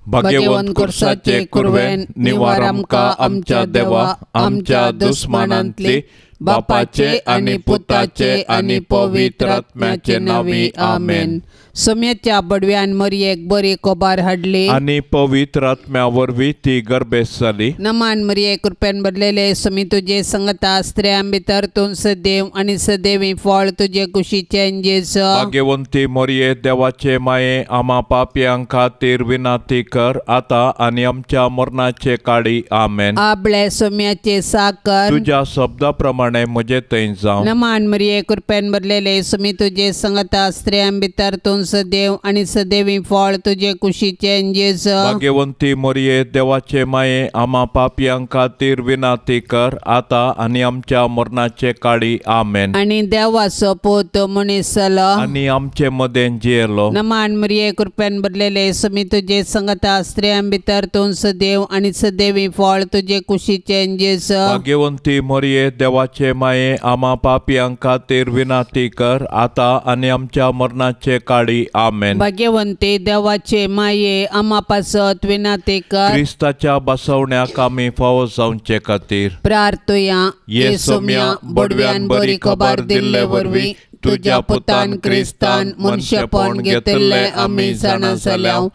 भाग्यवन कुर्साचे कुर्वेन निवार आमकां आमच्या देवा आमच्या दुस्मनांतली बापाचे आणि पुताचे आणि पवित्र आत्म्याचे नावी आमेन। सोम्याच्या बडव्यान मरियेक बरी कोबार हाडली आणि पवित्र आत्म्यावरवी ती गर्भेस जाली। नमान मरिये कृपेन भरलेले सोमी तुझे संगता स्त्रियां भितर तूं सदैव आणि सदैवी फळ तुझे कुशीचे जेस। भाग्यवंती मरिये देवाचे माये आम्हा पापयांक खातीर विनाती कर आता आणि आमच्या मरणाचे काळी आमेन। आपले सोम्याचे साकर तुझ्या शब्दाप्रमाणे म्हजे थंय जावं। नमान मरिये कृपेन भरलेले सोमी तुझे संगता स्त्रियां भितर तूं सदैव आणि सदैवी फळ तुझे कुशीचे जेस। भाग्यवंती मरिये देवाचे माये आम्हा पापयांक खातीर विनाती कर आता आणि आमच्या मरणाचे काळी आमेन। आणि देवाचो पोत मनीस जालो आणि आमचे मदें जियेलो। नमान मरिये कृपेन भरलेले सोमी तुझे संगता स्त्रियां भितर तूं सदैव आणि सदैवी फळ तुझे कुशीचे जेस। भाग्यवंती मरिये देवाचे माये आम्हा पापयांक खातीर विनाती कर आता आणि आमच्या मरणाचे काळी आमेन। भाग्यवंती देवाचे माये आम्हा पासत विनाती कर क्रिस्ताच्या बसवण्याक आमी फावो जावचे खातीर प्रार्थुया। ये सोम्या बडव्यान बरी खबर दिल्ले वरवीं तुझ्या पुतान क्रिस्तान मनशेपण घेतले आमी जाणा जाल्याव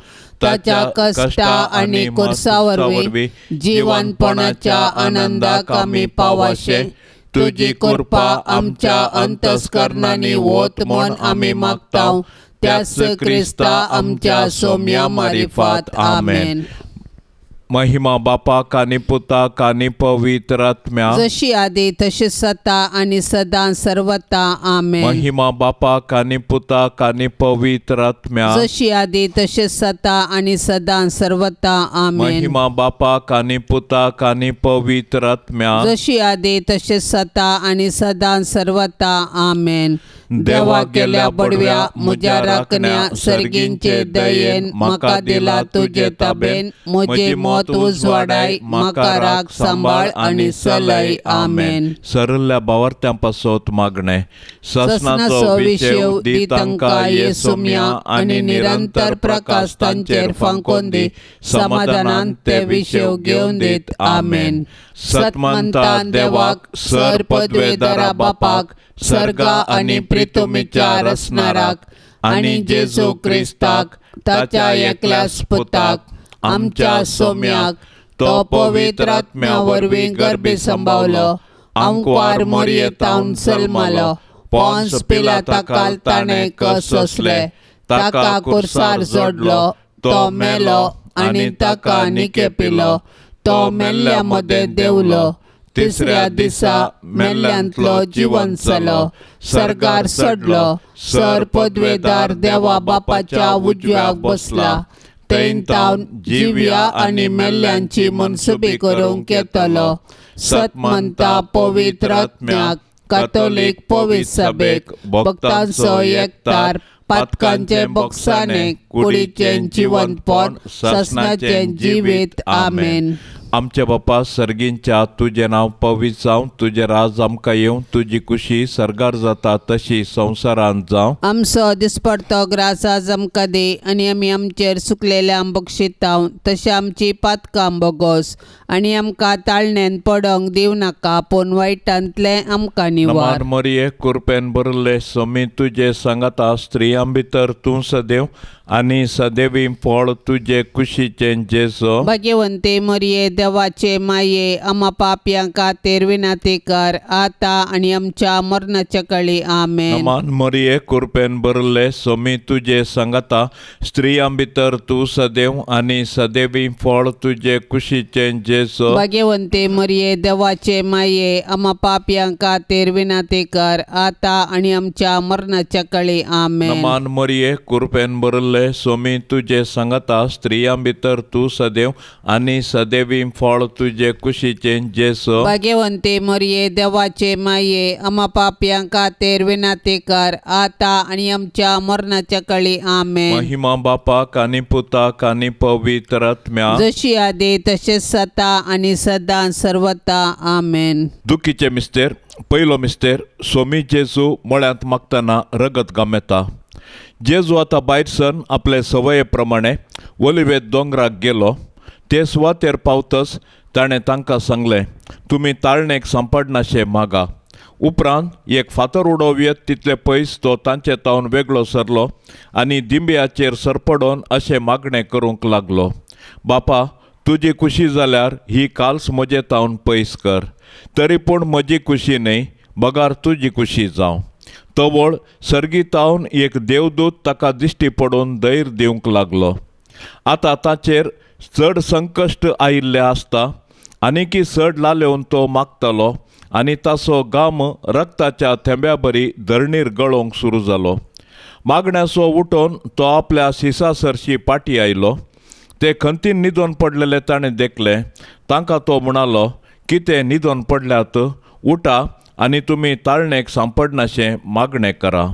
ताच्या कष्टा आणि कुर्सावरवी जीवनपणाच्या आनंदाक आमी पावाशे तुझी कृपा आमच्या अंतस्करणांनी वोत म्हूण आमी मागताव त्याच क्रिस्ता आमच्या सोम्या मारिफात आमेन। महिमा बापाक आनी पुताक आनी पवित्र आत्म्या जशी आदी तशी सता आणि सदां सर्वता आमेन। महिमा बापाक आनी पुताक आनी पवित्र आत्म्या जशी आदी तशी सता आणि सदां सर्वता आमेन। महिमा बापाक आनी पुताक आनी पवित्र आत्म्या जशी आदी तशी सता आणि सदां सर्वता आमेन। देवा केल्या बडव्या म्हज्या राखण्या सर्गींचे दयेन म्हाका दिला तुझे ताबेन म्हजे मोत उजवाडाय म्हाका राख सांबाळ आणि सलय आमेन। सरल्या बावर्त्यां पासत मागणे ससनाचो विशेव दी तांकां ये सोम्या आणि निरंतर प्रकाश तांचेर फांकोन दी समाधानान ते विशेव घेवन दीत आमेन। सतमंता देवाक सर पदवेदारा बापाक सर्गा आणि प्रितुमीच्या रसनाराक आणि जेजू क्रिस्ताक ताच्या एकल्याच पुताक आमच्या सोम्याक तो पवित्र आत्म्या वरवीं गर्भी संभावलो आंकवार मरियेतावन सल्मालो पोंस पिलाताकाल ताणें कस सोंसले ताका कुर्सार जोडलो तो मेलो आणि ताका निकेपिलो तो मेल्ल्या मदें देवलो तिसऱ्या दिसा मेल्ल्यांतलो जिवंत जालो सर्गार चडलो सर पदवेदार देवा बापाच्या उजव्याक बसला थंय तावन जिव्या आणि मेल्ल्यांची मनसुबी करूंक येतलो। सतमंता पवित्र आत्म्याक कातोलीक पवित्र सभेक भक्तांचो एकतार पातकांचे बोगसाणे कुडीचे जिवंतपण ससनाचे जिवीत आमेन। आमचे बापा सर्गींच्या तुझे नाव पवित्र जावं तुझे राज आमकां येवं तुझी खुशी सर्गार जाता तशी संवसारांत जावं। आमचो दिसपडतो ग्रास आज आमकां दे आनी आमी आमचेर सुकलेल्यांक बक्षिताव तशें आमची पातकां बोगोस आनी आमकां ताळणेन पडोंक दिव नाका पूण वायटांतले आमकां निवार। मरिये कृपेन भरले सोमी तुझे सांगाता स्त्रियां भितर तूं सदैव आणि सदैवी फळ तुझे कुशीचे जेजो। भाग्यवंते मरिये देवाचे माये आम्हा पापयांक खातीर विनाती कर आता आणि आमच्या मरणाच्या काळी आमेन। नमान मरिये कृपेन भरले सोमी तुझे सांगाता स्त्रियां भितर तूं सदैव आणि सदैवी फळ तुझे कुशीचे जेजो। भाग्यवंते मरिये देवाचे माये आम्हा पापयांक खातीर विनाती कर आता आणि आमच्या मरणाच्या काळी आमेन। नमान मरिये कृपेन भरले सोमी तुझे सांगाता स्त्रियां भितर तूं सदैव आणि सदैवी फळ तुझे कुशीचे जेजो। भाग्यवंते मरिये देवाचे माये आम्हा पापयांक खातीर विनाती कर आता आणि आमच्या मरणाच्या काळी आमेन। महिमा बापाक आनी पुताक आनी पवित्र आत्म्या जशी आदी तशेंच सता आणि सदां सर्वता आमेन। दुखीचे मिस्तेर पयलो मिस्तेर सोमी जेजू मळ्यांत मागतना रगत घाम येता। जेजू आतां भायर सन आपले सवये प्रमाणे ओलिवेत दोंगराक गेलो. ते सुवातेर पावतच ताणें तांकां सांगलें, तुमी ताळणेक सांपडनाशे मागा. उपरांत एक फातर उडोवयत तितले पयस तो तांचे तावन वेगळो सरलो आनी दिंब्याचेर सरपडोन अशें मागणें करूंक लागलो, बापा, तुजी खुशी जाल्यार ही काल्स म्हजे तावन पयस कर. तरी पूण म्हजी खुशी न्हय, बगार तुजी खुशी जावं. तवळ सर्गीतावन एक देवदूत ताका दिश्टी पडून धैर्य दिवंक लागलो. आतां ताचेर चड संकश्ट आयिल्लें आसता आनीकी चड लालेवन तो मागतालो आनी ताचो घाम रक्ताच्या थेंब्या बरी धरणीर गळोवंक सुरू जालो. मागण्याचो उठोन तो आपल्या शिसा सरशी पाटी आयलो. ते खंतीन न्हिदोन पडलेले ताणें देखले. तांकां तो म्हणालो, कितें न्हिदोन पडल्यात? उठा आनी तुमी ताळणेक सांपडनाशें मागणें करा.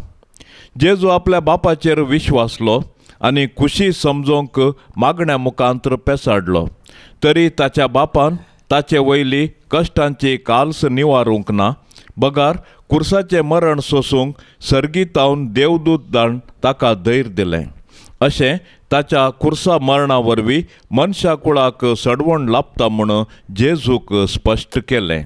जेजू आपल्या बापाचेर विश्वासलो आनी खुशी समजोवंक मागण्या मुखांतर पेसाडलो. तरी ताच्या बापान ताचे वयली कश्टांची काल्स निवारूंक ना. बगार कुर्साचें मरण सोसूंक सर्गीतावन देवदूत धाडून ताका धैर्य दिलें. अशें ताच्या कुर्सा मरणा वरवीं मनशा कुळाक सडवण लाभता म्हूण जेजूक स्पश्ट केलें.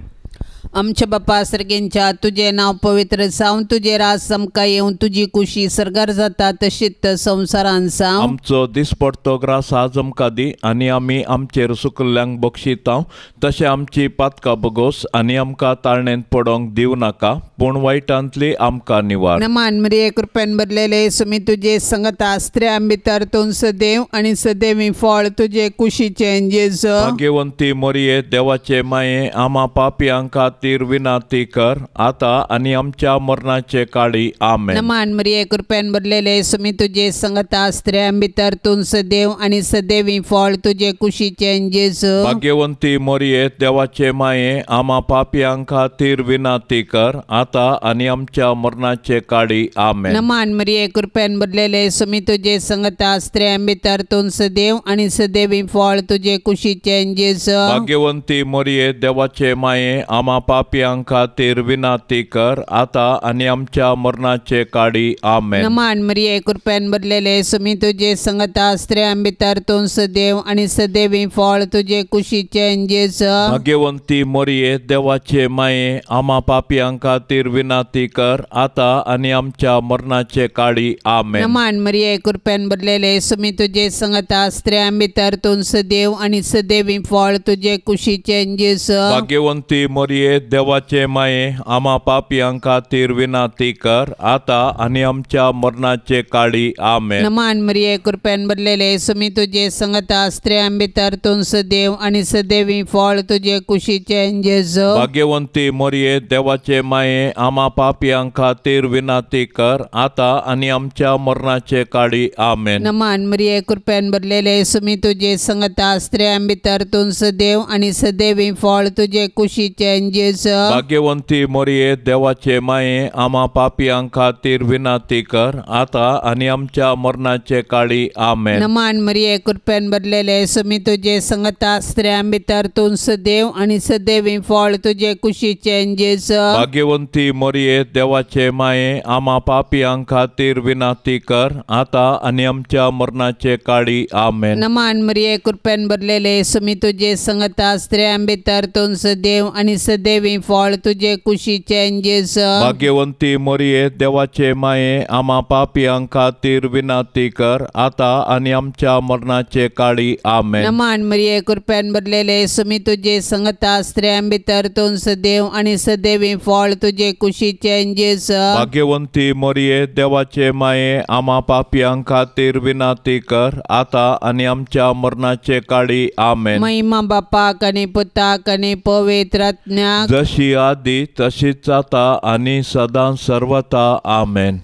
आमच्या बापा सर्गेंच्या तुझे नाव पवित्र जावं, तुझे राज समका येवं, तुझी खुशी सरकार जाता तशीच संवसारान जावं. आमचो दिसपडतो ग्रास आज आमकां दी आनी आमी आमचेर सुकल्ल्यांक बक्षितांव. तशें आमची पातकां बगोस आनी आमकां ताळणेंत पडोंक दिव नाका, पूण वायटांतली आमकां निवार. नमान मरिये कृपेन भरलेले सुमी तुझे संगता स्त्रियां भितर तूं सदैव आनी सदैवी फळ तुझे कुशीचे जेजू. भाग्यवंती मरिये देवाचे माये, आमा पापयांक खातीर विनाती कर, आता आनी आमच्या मरणाचे काळी. आमेन. नमान मरिये कृपेन भरलेले सुमी तुझे संगता स्त्रियां भितर तूं सदैव आनी सदैवी फळ तुझे कुशीचे जेजू. भाग्यवंती मरिये देवाचे माये, आमा पापयांक खातीर विनाती कर, आता आनी आमच्या मरणाचे काळी. आमेन. नमान मरिये कृपेन भरलेले सुमी तुझे संगता स्त्रियां भितर तूं सदैव आनी सदैवी फळ तुझे कुशीचे जेजू. भाग्यवंती मरिये देवाचे माये, आमा पापयांक खातीर विनाती कर, आता आनी आमच्या मरणाचे काळी. आमेन. नमान मरिये कृपेन भरलेले सुमी तुझे संगता स्त्रियां भितर तूं सदैव आनी सदैवी फळ तुझे कुशीचे जेजू. भाग्यवंती मरिये देवाचे माये, आमा पापयांक खातीर विनाती कर, आता आनी आमच्या मरणाचे काळी. आमेन. नमान मरिये कृपेन भरलेले सुमी तुझे संगता स्त्रियां भितर तूं सदैव आनी सदैवी फळ तुझे कुशीचे जेजू. भाग्यवंती मरिये देवाचे माये, आमा पापयांक खातीर विनाती कर, आता आनी आमच्या मरणाचे काळी. आमेन. नमान मरिये कृपेन भरलेले सुमी तुझे संगता स्त्रियां भितर तूं सदैव आनी सदैवी फळ तुझे कुशीचे जेजू. भाग्यवंती मरिये देवाचे माये, आमा पापयांक खातीर विनाती कर, आता आनी आमच्या मरणाचे काळी. आमेन. नमान मरिये कृपेन भरलेले सुमी तुझे संगता स्त्रियां भितर तूं सदैव आनी सदैवी फळ तुझे कुशीचे जेजू. भाग्यवंती मरिये देवाचे माये, आमा पापयांक खातीर विनाती कर, आता आनी आमच्या मरणाचे काळी. आमेन. नमान मरिये कृपेन भरलेले सुमी तुझे संगता स्त्रियां भितर तूं सदैव आनी सदैवी फळ तुझे कुशीचे जेजू. भाग्यवंती मरिये देवाचे माये, आमा पापयांक खातीर विनाती कर, आता आनी आमच्या मरणाचे काळी. आमेन. नमान मरिये कृपेन भरलेले सुमी तुझे संगता स्त्रियां भितर तूं सदैव आनी सदैवी फळ तुझे कुशीचे जेजू. भाग्यवंती मरिये देवाचे माये, आमा पापयांक खातीर विनाती कर, आता आनी आमच्या मरणाचे काळी. आमेन. नमान मरिये कृपेन भरलेले सुमी तुझे संगता स्त्रियां भितर तूं सदैव आनी सदैवी फळ तुझे कुशीचे जेजू. भाग्यवंती मरिये देवाचे माये, आमा पापयांक खातीर विनाती कर, आता आनी आमच्या मरणाचे काळी. आमेन. महिमा बापाक आनी पुताक आनी पवित्र आत्म्याक जशी आदी तशीच आता आनी सदां सर्वता. आमेन.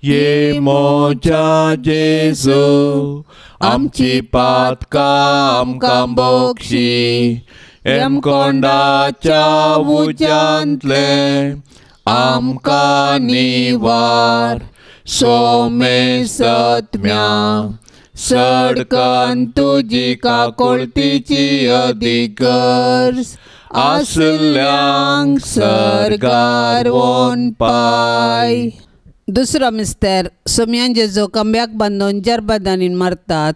ये मोच्या जेजू, आमची पातकां आमकां बक्षी, एमकोंडाच्या उज्यांतले आमकां निवार. सोमे सत्म्या सडकन तुजी काकोळतीची अधिकर, आसल्यांक सरगार वोन पाय. दुसरो मिस्तेर सोम्यान जेजो कंब्याक बांदून जरबदानीन मारतात.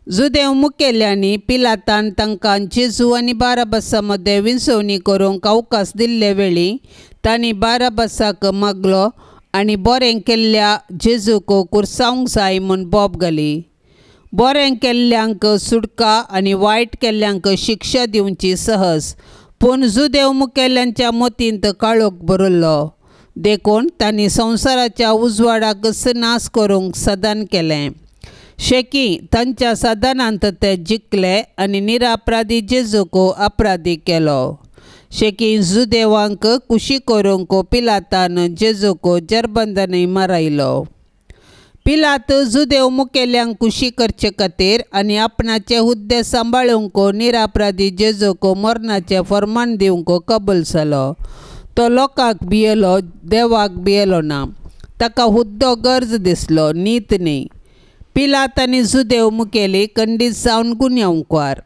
जुदेव मुखेल्यांनी पिलातान तांकां जेजू आनी बाराबासा मदें विंचवणी करूंक अवकाश दिल्ले वेळी तांणी बाराबासाक मागलो आनी बरें केल्ल्या जेजूक कुरसावंक जाय म्हूण बोब घाली. बरें केल्ल्यांक सुटका आनी वायट केल्ल्यांक शिक्षा दिवची सहज, पूण जुदेव मुखेल्यांच्या मतींत काळोख भरिल्लो देखून तांणी संवसाराच्या उजवाडाक नाश करूंक सदान केलें. शेकी तांच्या सदानांत ते जिखले आनी निरापराधी जेजूक अपराधी केलो. शेकी जुदेवांक खुशी करूंक पिलातान जेजूक जरबंदानी मारयलो. पिलात जुदेव मुखेल्यांक खुशी करचे खातीर आनी आपणाचे हुद्दे सांबाळूंक निरापराधी जेजूक मरणाचें फर्माण दिवंक कबूल जालो. तो लोकांक भियेलो, देवाक भियेलो ना. ताका हुद्दो गरज दिसलो, नीत न्ही. पिलात आनी जुदेव मुखेली खंडीत जावन गुन्यांवकार.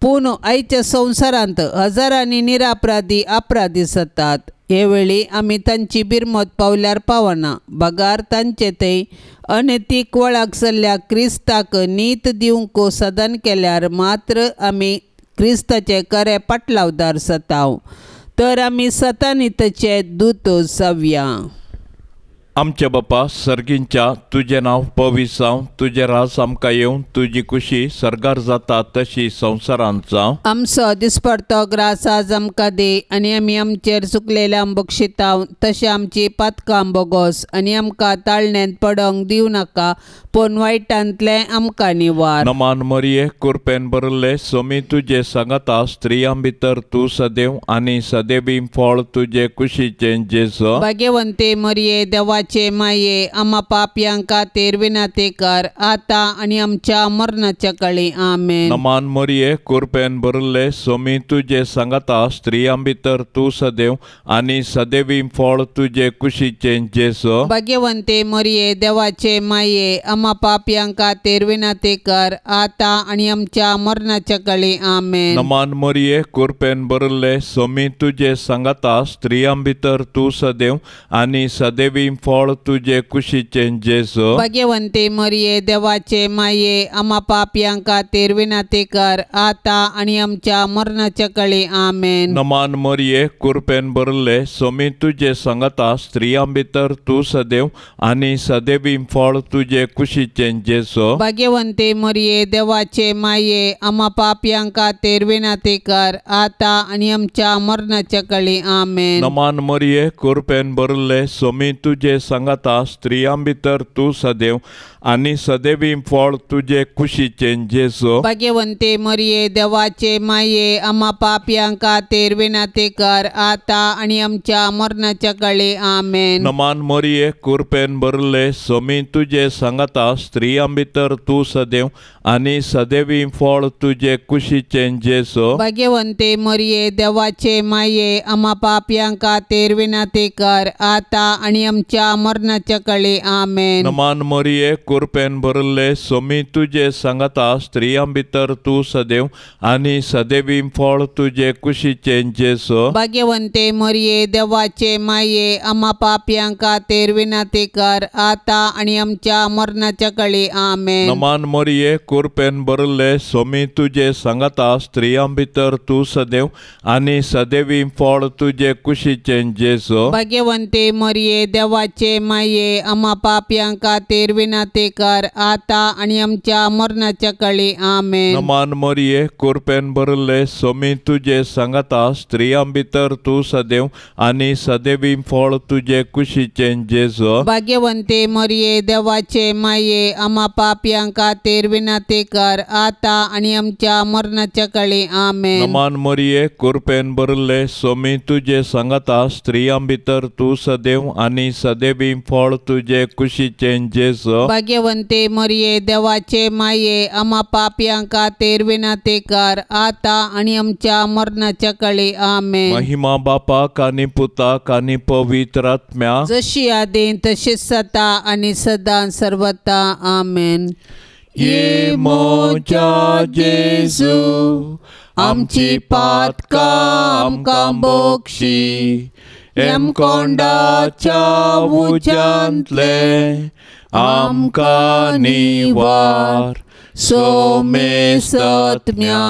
पूण आयच्या संवसारांत हजारांनी निरापराधी अपराधी जातात. हे वेळी आमी तांची बिरमत पावल्यार पावना. बगार तांचे ते अनैतीक वळाक जाल्ल्या क्रिस्ताक नीत दिवंक सदन केल्यार मात्र आमी क्रिस्ताचे खरे पाटलावदार जाताव. तर आमी सतानितचे दूत जावया. आमचे बापा सर्गींच्या तुजें नांव पवित्र जावं, तुजें राज आमकां येवं, तुजी खुशी सर्गार जाता तशी संवसारांत जावं. आमचो दिसपडतो ग्रास आज आमकां दे आनी आमी आमचेर चुकलेल्यांक बक्षिताव तशें आमची पातकां बोगोस आनी आमकां ताळण्यांत पडोंक दिवं नाका, पूण वायटांतले आमकां निवार. नमान मरिये कृपेन भरिल्ले सोमी तुजे सांगाता स्त्रियां भितर तूं सदैव आनी सदैवी फळ तुजे कुशीचें जेजो. भाग्यवंते मरिये देवाचे माये आम्हा पापयांक खातीर विनंती कर, आता आनी आमच्या मरणाच्या काळी आमेन. नमान मरिये कृपेन भरिल्ले सोमी तुजे सांगाता स्त्रियां भितर तूं सदैव आनी सदैवी फळ तुजे कुशीचें जेजो. भाग्यवंते मरिये देवाचे माये आम्हा पापयांक खातीर विनंती कर, आता आनी आमच्या मरणाच्या काळी आमेन. नमान मरिये कृपेन भरिल्ले सोमी तुजे सांगाता स्त्रियां भितर तूं सदैव आनी सदैवी फळ तुजे कुशीचें जेजो. भाग्यवंते मरिये देवाचे माये आम्हा पापयांक खातीर विनंती कर, आता आनी आमच्या मरणाच्या काळी आमेन. नमान मरिये कृपेन भरिल्ले सोमी तुजे सांगाता स्त्रियां भितर तूं सदैव आनी सदैवी फळ तुजे कुशीचें जेजो. भाग्यवंते मरिये देवाचे माये आम्हा पापयांक खातीर विनंती कर, आता आनी आमच्या मरणाच्या काळी आमेन. नमान मरिये कृपेन भरिल्ले सोमी तुजे सांगाता स्त्रियां भितर तूं सदैव आनी सदैवी फळ तुजे कुशीचें जेजो. भाग्यवंते मरिये देवाचे माये आम्हा पापयांक खातीर विनंती कर, आता आनी आमच्या मरणाच्या काळी आमेन. नमान मरिये कृपेन भरिल्ले सोमी तुजे सांगाता स्त्रियां भितर तूं सदैव आनी सदैवी फळ तुजे कुशीचें जेजो. भाग्यवंते मरिये देवाचे माये आम्हा पापयांक खातीर विनंती कर, आता आनी आमच्या मरणाच्या काळी आमेन. नमान मरिये कृपेन भरिल्ले सोमी तुजे सांगाता स्त्रियां भितर तूं सदैव आनी सदैवी फळ तुजे कुशीचें जेजो. भाग्यवंते मरिये देवाचे माये आम्हा पापयांक खातीर विनंती कर, आता आनी आमच्या मरणाच्या काळी आमेन. नमान मरिये कृपेन भरिल्ले सोमी तुजे सांगाता स्त्रियां भितर तूं सदैव आनी सदैवी फळ तुजे कुशीचें जेजो. भाग्यवंते मरिये देवाचे माये आम्हा पापयांक खातीर विनंती कर, आता आनी आमच्या मरणाच्या काळी आमेन. नमान मरिये कृपेन भरिल्ले सोमी तुजे सांगाता स्त्रियां भितर तूं सदैव आनी सदैवी फळ तुजे कुशीचें जेजो. भाग्यवंते मरिये देवाचे माये आम्हा पापयांक खातीर विनंती कर, आता आनी आमच्या मरणाच्या काळी आमेन. नमान मरिये कृपेन भरिल्ले सोमी तुजे सांगाता स्त्रियां भितर तूं सदैव आनी सदैवी फळ तुजे कुशीचें जेजो. भाग्यवंते मरिये देवाचे माये आम्हा पापयांक खातीर विनंती कर, आता आनी आमच्या मरणाच्या काळी आमेन. महिमा बापाक आनी पुताक आनी पवित्र आत्म्याक जशी आदी तशीच जाता आनी सदां सर्वता आमेन. ये मोच्या जेजू आमची पातकां आमकां बक्षी, हेमकोंडाच्या उज्यांतले आमकां निवार. सोमे सत्म्या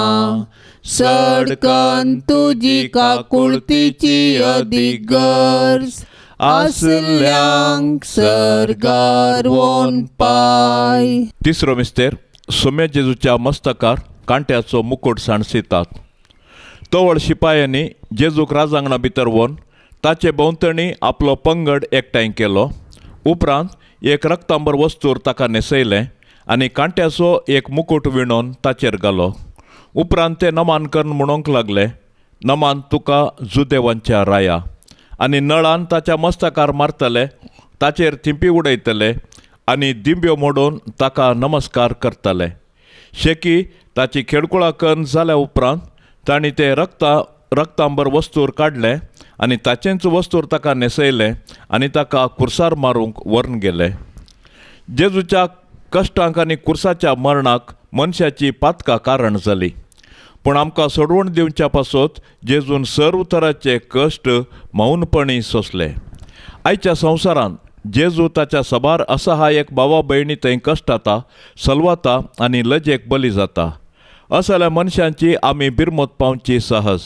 सडकन तुजी काकुळतीची अदीक गरज आसल्यांक सरकार वोन पाय. तिसरो मिस्तेर सोम्या जेजूच्या मस्तकार कांट्याचो मुकुट सांडसितात. तवळ शिपायांनी जेजूक राजांगणा भितर व्हरून ताचे भोंवतणी आपलो पंगड एकठांय केलो. उपरांत एक रक्तांबर वस्तूर ताका न्हेसयलें आनी कांट्याचो एक मुकुट विणोवन ताचेर घालो. उपरांत ते नमान करून म्हणूंक लागले, नमान तुका जुदेवांच्या राया. आनी नळान ताच्या मस्तकार मारतले, ताचेर थिंपी उडयतले आनी दिंब्यो मोडून ताका नमस्कार करतले. शेकी ताची खेडकुळा करून जाल्या उपरांत तांणी ते रक्तांबर वस्तूर काडले आनी ताचेंच वस्तूर ताका न्हेसयलें आनी ताका कुर्सार मारूंक व्हरून गेले. जेजूच्या कश्टांक आनी कुर्साच्या मरणाक मनशाची पातकां कारण जाली. पूण आमकां सोडवण दिवच्या पासत जेजून सर्व तरांचे कश्ट मौनपणी सोंसले. आयच्या संवसारांत जेजू ताच्या सबार असहायक भावा भयणी थंय कश्टाता, सलवाता आनी लजेक बली जाता. असल्या मनशांची आमी बिरमत पावची सहज.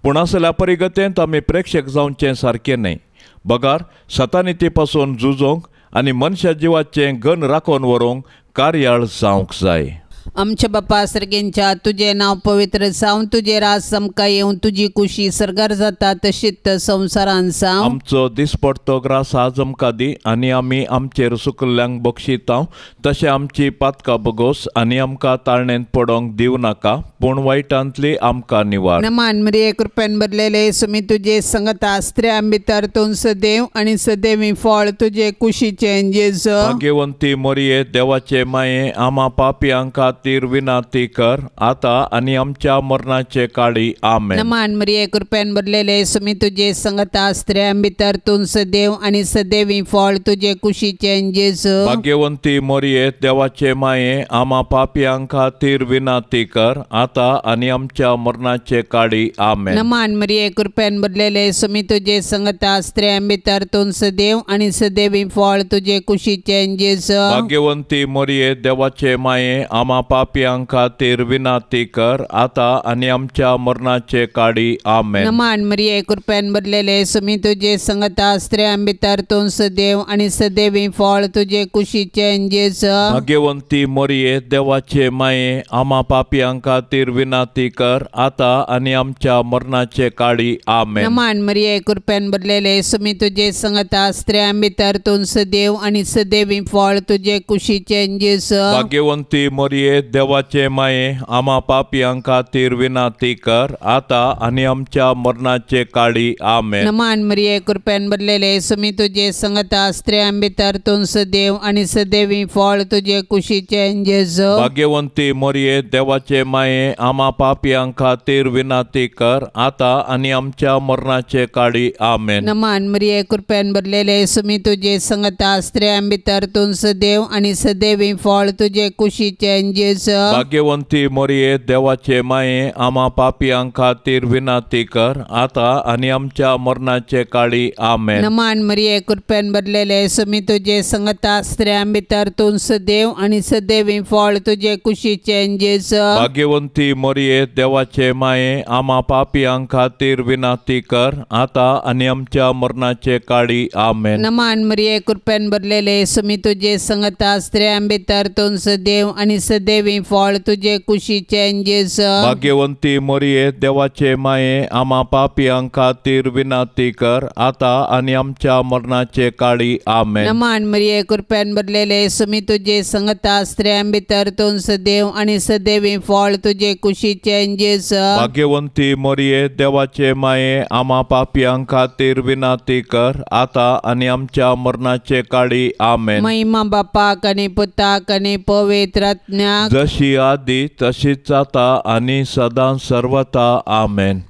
पूण असल्या परिगतेंत आमी प्रेक्षक जावचें सारकें न्हय. बगार सतानिती पासून झुजोंक आनी मनशा जिवाचें गन राखून व्हरूंक कार्याळ जावंक जाय. आमच्या बापा सर्गेंच्या तुझे नाव पवित्र जावं, तुझे राज समका येवं, तुझी कुशी सरकार जाता तशीच संवसारान जावं. आमचो दिसपडतो ग्रास आज आमकां दी आनी आमी आमचेर सुकल्ल्यांक बक्षितांव. तशें आमची पातकां बगोस आनी आमकां ताळणेंत पडोंक दिव नाका, पूण वायटांतली आमकां निवार. नमान मरिये कृपेन भरलेले सुमी तुझे संगता स्त्रियां भितर तूं सदैव आनी सदैवी फळ तुझे कुशीचें जेजू. भाग्यवंती मोरये देवाचे माये आमा पापयांक खातीर विनाती कर आता आनी आमच्या मरणाचे काळी. आमेन. नमान मरिये कृपेन भरलेले सुमी तुझे संगता स्त्रियां भितर तूं सदैव आनी सदैवी फळ तुझे कुशीचें जेजू. भाग्यवंती मोरये देवाचे माये आमा पापयांक खातीर विनाती कर आता आनी आमच्या मरणाचे काळी. आमेन. नमान मरिये कृपेन भरलेले सुमी तुझे संगता स्त्रियां भितर तूं सदैव आनी सदैवी फळ तुझे कुशीचें जेजू. भाग्यवंती मोरये देवाचे माये आमा पापयांक खातीर विनाती कर आता आनी आमच्या मरणाचे काळी. आमेन. नमान मरिये कृपेन भरलेले सुमी तुझे संगता स्त्रियां भितर तूं सदैव आनी सदैवी फळ तुझे कुशीचें जेजू. भाग्यवंती मोरये देवाचे माये आमा पापयांक खातीर विनाती कर आता आनी आमच्या मरणाचे काळी. आमेन. नमान मरिये कृपेन भरलेले सुमी तुझे संगता स्त्रियां भितर तूं सदैव आनी सदैवी फळ तुझे कुशीचें जेजू. भाग्यवंती मोरये देवाचे माये आमा पापयांक खातीर विनाती कर आता आनी आमच्या मरणाचे काळी. आमेन. नमान मरिये कृपेन भरलेले सुमी तुझे संगता स्त्रियां भितर तूं सदैव आनी सदैवी फळ तुझे कुशीचें जेजू. भाग्यवंती मोरये देवाचे माये आमा पापयांक खातीर विनाती कर आता आनी आमच्या मरणाचे काळी. आमेन. नमान मरिये कृपेन भरलेले सुमी तुझे संगता स्त्रियां भितर तूं सदैव आनी सदैवी फळ तुझे कुशीचें जेजू. भाग्यवंती मोरये देवाचे माये आमा पापयांक खातीर विनाती कर आता आनी आमच्या मरणाचे काळी. आमेन. नमान मरिये कृपेन भरलेले सुमी तुझे संगता स्त्रियां भितर तूं सदैव आनी सदैवी फळ तुझे कुशीचें जेजू. भाग्यवंती मोरये देवाचे माये आमा पापयांक खातीर विनाती कर आता आनी आमच्या मरणाचे काळी. आमेन. नमान मरिये कृपेन भरलेले सुमी तुझे संगता स्त्रियां भितर तूं सदैव आनी सदैवी फळ तुझे कुशीचें जेजू. भाग्यवंती मोरये देवाचे माये आमा पापयांक खातीर विनाती कर आता आनी आमच्या मरणाचे काळी. आमेन. नमान मरिये कृपेन भरलेले सुमी तुझे संगता स्त्रियां भितर तूं सदैव आनी सदैवी फळ तुझे कुशीचें जेजू. भाग्यवंती मोरये देवाचे माये आमा पापयांक खातीर विनाती कर आता आनी आमच्या मरणाचे काळी. आमेन. महिमा बापाक आनी पुताक आनी पवित्र आत्म्याक जशी आदी तशीच आता आनी सदां सर्वता. आमेन.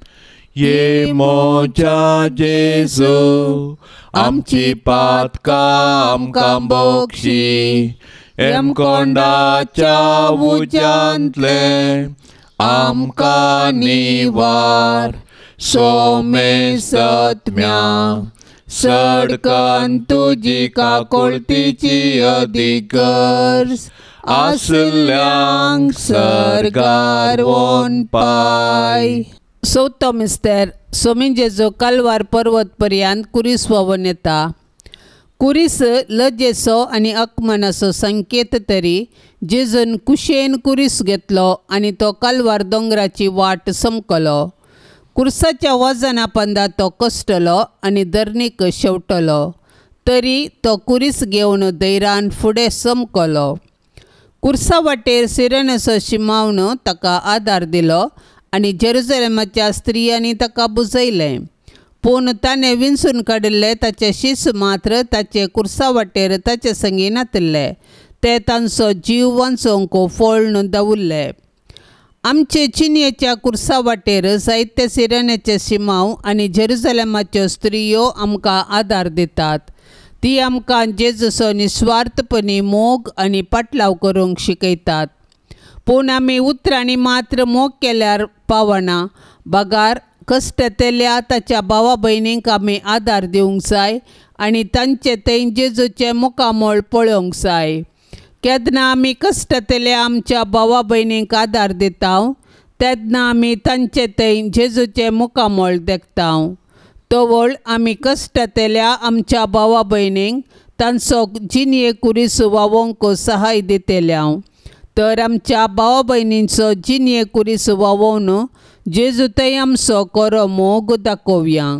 ये मोच्या जेजू आमची पातकां आमकां बक्षी. हेमकोंडाच्या उज्यांतले आमकां निवार. सोमे सत्म्या सडकन तुजी काकोळतीची अधिकर्स आसल्यांक सरकार वोन पाय. चवथो मिस्तेर सोमी जेजो कालवार पर्वत पर्यंत कुरीस व्हांवून येता. कुरीस लजेचो आनी अकमनाचो संकेत तरी जेजून कुशेन कुरीस घेतलो आनी तो कालवार दोंगराची वाट समकलो. कुर्साच्या वजना पंदा तो कश्टलो आनी धरणीक शेवटलो. तरी तो कुरीस घेवन धैर्यान फुडें समकलो. कुर्सा वाटेर सिरेनाचो शिमावण ताका आदार दिलो आनी जेरुसलेमाच्या स्त्रियांनी ताका बुजयलें. पूण ताणें विंचून काडिल्ले ताचे शीस मात्र ताचे कुर्सा वाटेर ताचे संगी नातिल्ले. ते तांचो जीव वाचोवंक फोळून दवरले. आमचे चिनयेच्या कुर्सा वाटेर जायते सिरेनेचे शिमाव आनी जेरुसलेमाच्यो स्त्रियो आमकां आदार दितात. ती आमकां जेजूचो निस्वार्थपणी मोग आनी पाटलाव करूंक शिकयतात. पूण आमी उतरांनी मात्र मोग केल्यार पावना. बागार कश्टतेल्या ताच्या भावा भयणींक आमी आदार दिवंक जाय आनी तांचे थंय जेजूचें मुखामोळ पळोवंक जाय. केन्ना आमी कश्टतेल्या आमच्या भावा भयणींक आदार दिता तेन्ना आमी तांचे थंय जेजूचें मुखामोळ देखता. तवळ आमी कश्टतेल्या आमच्या भावा भयणींक तांचो जिनये कुरीस व्हांवोवंक सहाय दितल्या. तर आमच्या भावा भयणींचो जिनये कुरीस व्हांवोवन जेजू थंय आमचो खरो मोग दाखोवया.